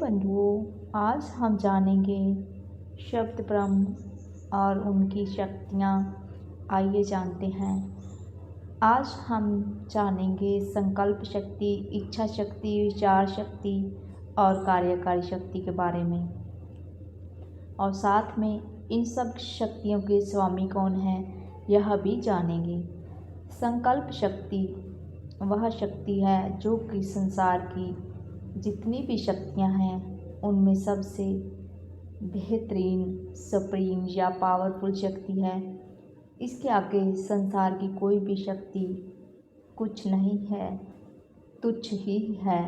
बंधुओं, आज हम जानेंगे शब्द ब्रह्म और उनकी शक्तियाँ। आइए जानते हैं। आज हम जानेंगे संकल्प शक्ति, इच्छा शक्ति, विचार शक्ति और कार्यकारी शक्ति के बारे में। और साथ में इन सब शक्तियों के स्वामी कौन हैं, यह भी जानेंगे। संकल्प शक्ति वह शक्ति है जो कि संसार की जितनी भी शक्तियाँ हैं उनमें सबसे बेहतरीन, सुप्रीम या पावरफुल शक्ति है। इसके आगे संसार की कोई भी शक्ति कुछ नहीं है, तुच्छ ही है।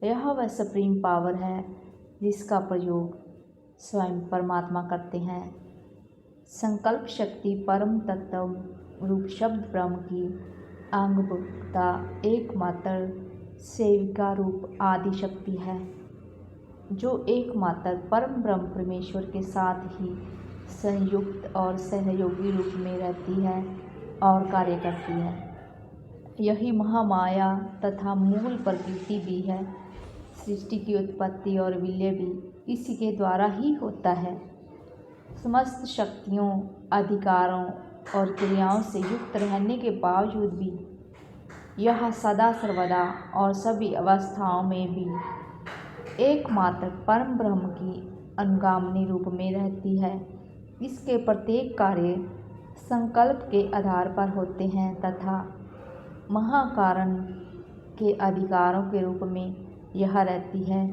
यह वह सुप्रीम पावर है जिसका प्रयोग स्वयं परमात्मा करते हैं। संकल्प शक्ति परम तत्व रूप शब्द ब्रह्म की अंगभूता एकमात्र सेविका रूप आदि शक्ति है, जो एकमात्र परम ब्रह्म परमेश्वर के साथ ही संयुक्त और सहयोगी रूप में रहती है और कार्य करती है। यही महामाया तथा मूल प्रकृति भी है। सृष्टि की उत्पत्ति और विलय भी इसी के द्वारा ही होता है। समस्त शक्तियों, अधिकारों और क्रियाओं से युक्त रहने के बावजूद भी यह सदा सर्वदा और सभी अवस्थाओं में भी एकमात्र परम ब्रह्म की अनुगामिनी रूप में रहती है। इसके प्रत्येक कार्य संकल्प के आधार पर होते हैं तथा महाकारण के अधिकारों के रूप में यह रहती है।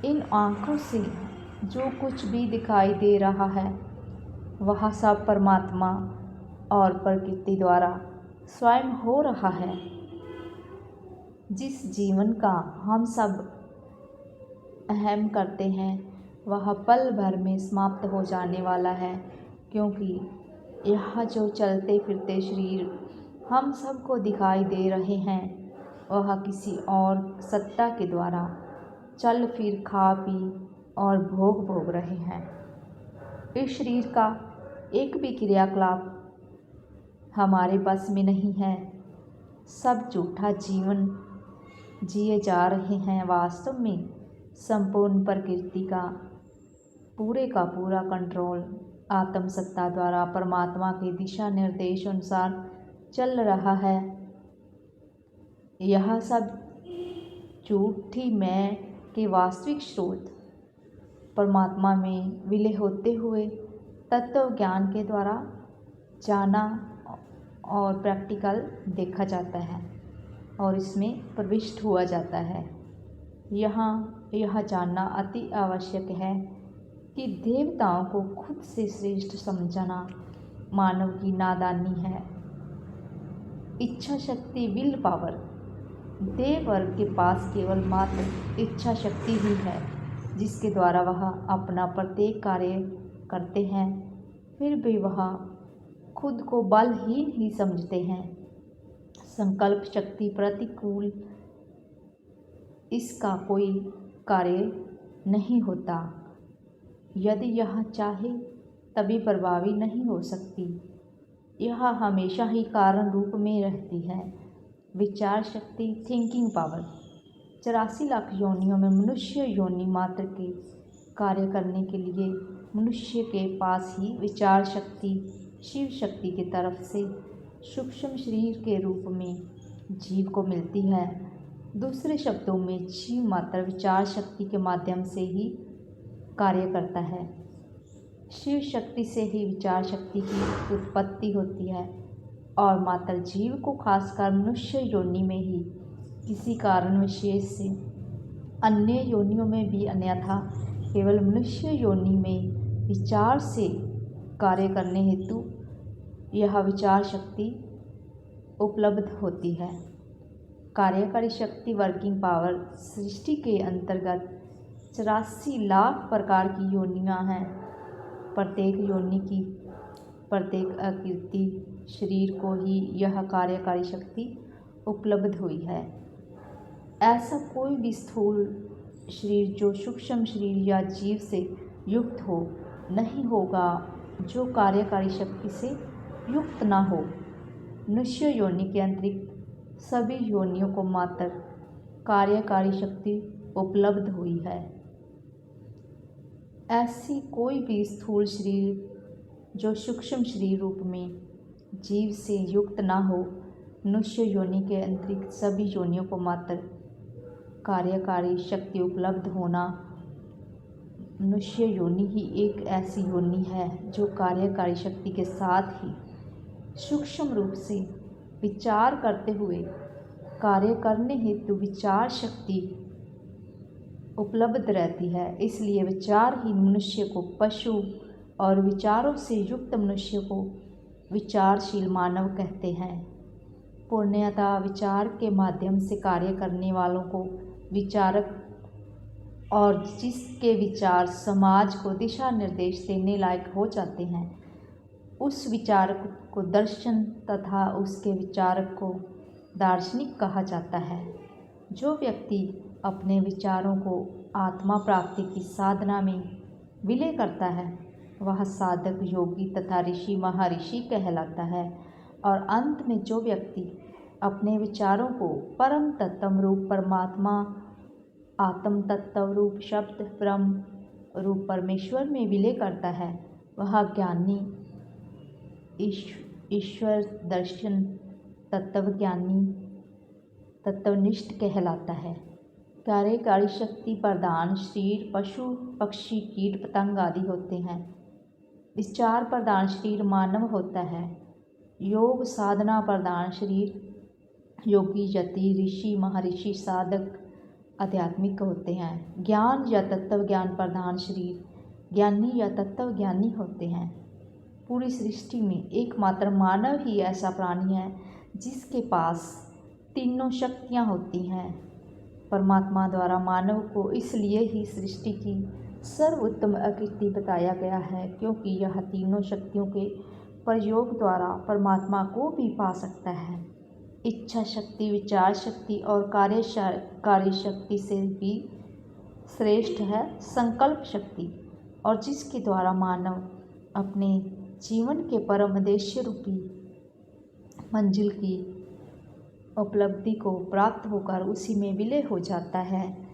इन आँखों से जो कुछ भी दिखाई दे रहा है वह सब परमात्मा और प्रकृति द्वारा स्वयं हो रहा है। जिस जीवन का हम सब अहम करते हैं वह पल भर में समाप्त हो जाने वाला है, क्योंकि यह जो चलते फिरते शरीर हम सबको दिखाई दे रहे हैं वह किसी और सत्ता के द्वारा चल फिर, खा पी और भोग रहे हैं। इस शरीर का एक भी क्रियाकलाप हमारे बस में नहीं है। सब झूठा जीवन जिए जा रहे हैं। वास्तव में संपूर्ण प्रकृति का पूरा कंट्रोल आत्मसत्ता द्वारा परमात्मा के दिशा निर्देश अनुसार चल रहा है। यह सब झूठी मैं के वास्तविक स्रोत परमात्मा में विलय होते हुए तत्व ज्ञान के द्वारा जाना और प्रैक्टिकल देखा जाता है और इसमें प्रविष्ट हुआ जाता है। यहाँ यह जानना अति आवश्यक है कि देवताओं को खुद से श्रेष्ठ समझना मानव की नादानी है। इच्छा शक्ति, विल पावर, देव वर्ग के पास केवल मात्र इच्छा शक्ति ही है जिसके द्वारा वह अपना प्रत्येक कार्य करते हैं। फिर भी वह खुद को बलहीन ही समझते हैं। संकल्प शक्ति प्रतिकूल इसका कोई कार्य नहीं होता। यदि यह चाहे तभी प्रभावी नहीं हो सकती। यह हमेशा ही कारण रूप में रहती है। विचार शक्ति, थिंकिंग पावर, 84 लाख योनियों में मनुष्य योनि मात्र के कार्य करने के लिए मनुष्य के पास ही विचार शक्ति शिव शक्ति की तरफ से सूक्ष्म शरीर के रूप में जीव को मिलती है। दूसरे शब्दों में जीव मात्र विचार शक्ति के माध्यम से ही कार्य करता है। शिव शक्ति से ही विचार शक्ति की उत्पत्ति होती है और मात्र जीव को खासकर मनुष्य योनि में ही किसी कारण विशेष से, अन्य योनियों में भी अन्यथा केवल मनुष्य योनि में विचार से कार्य करने हेतु यह विचार शक्ति उपलब्ध होती है। कार्यकारी शक्ति, वर्किंग पावर, सृष्टि के अंतर्गत 84 लाख प्रकार की योनियाँ हैं। प्रत्येक योनि की प्रत्येक आकृति शरीर को ही यह कार्यकारी शक्ति उपलब्ध हुई है। ऐसा कोई भी स्थूल शरीर जो सूक्ष्म शरीर या जीव से युक्त हो नहीं होगा जो कार्यकारी शक्ति से युक्त ना हो। मनुष्य योनि के अतिरिक्त सभी योनियों को मात्र कार्यकारी शक्ति उपलब्ध हुई है। ऐसी कोई भी स्थूल शरीर जो सूक्ष्म शरीर रूप में जीव से युक्त ना हो, मनुष्य योनि के अतिरिक्त सभी योनियों को मात्र कार्यकारी शक्ति उपलब्ध होना। मनुष्य योनि ही एक ऐसी योनि है जो कार्यकारी शक्ति के साथ ही सूक्ष्म रूप से विचार करते हुए कार्य करने हेतु विचार शक्ति उपलब्ध रहती है। इसलिए विचारहीन मनुष्य को पशु और विचारों से युक्त मनुष्य को विचारशील मानव कहते हैं। पूर्णतः विचार के माध्यम से कार्य करने वालों को विचारक, और जिसके विचार समाज को दिशा निर्देश देने लायक हो जाते हैं, उस विचारक को दर्शन तथा उसके विचारक को दार्शनिक कहा जाता है। जो व्यक्ति अपने विचारों को आत्मा प्राप्ति की साधना में विलय करता है, वह साधक, योगी तथा ऋषि, महर्षि कहलाता है। और अंत में जो व्यक्ति अपने विचारों को परम तत्व रूप परमात्मा, आत्म तत्व रूप शब्द ब्रह्म रूप परमेश्वर में विलय करता है, वह ज्ञानी, ईश्वर दर्शन तत्वज्ञानी, तत्वनिष्ठ कहलाता है। कार्यकारी शक्ति प्रधान शरीर पशु, पक्षी, कीट, पतंग आदि होते हैं। विचार प्रधान शरीर मानव होता है। योग साधना प्रधान शरीर योगी, यति, ऋषि, महर्षि, साधक, आध्यात्मिक होते हैं। ज्ञान या तत्व ज्ञान प्रधान शरीर ज्ञानी या तत्वज्ञानी होते हैं। पूरी सृष्टि में एकमात्र मानव ही ऐसा प्राणी है जिसके पास तीनों शक्तियाँ होती हैं। परमात्मा द्वारा मानव को इसलिए ही सृष्टि की सर्वोत्तम आकृति बताया गया है, क्योंकि यह तीनों शक्तियों के प्रयोग द्वारा परमात्मा को भी पा सकता है। इच्छा शक्ति, विचार शक्ति और कार्यकारी शक्ति से भी श्रेष्ठ है संकल्प शक्ति, और जिसके द्वारा मानव अपने जीवन के परम उद्देश्य रूपी मंजिल की उपलब्धि को प्राप्त होकर उसी में विलय हो जाता है।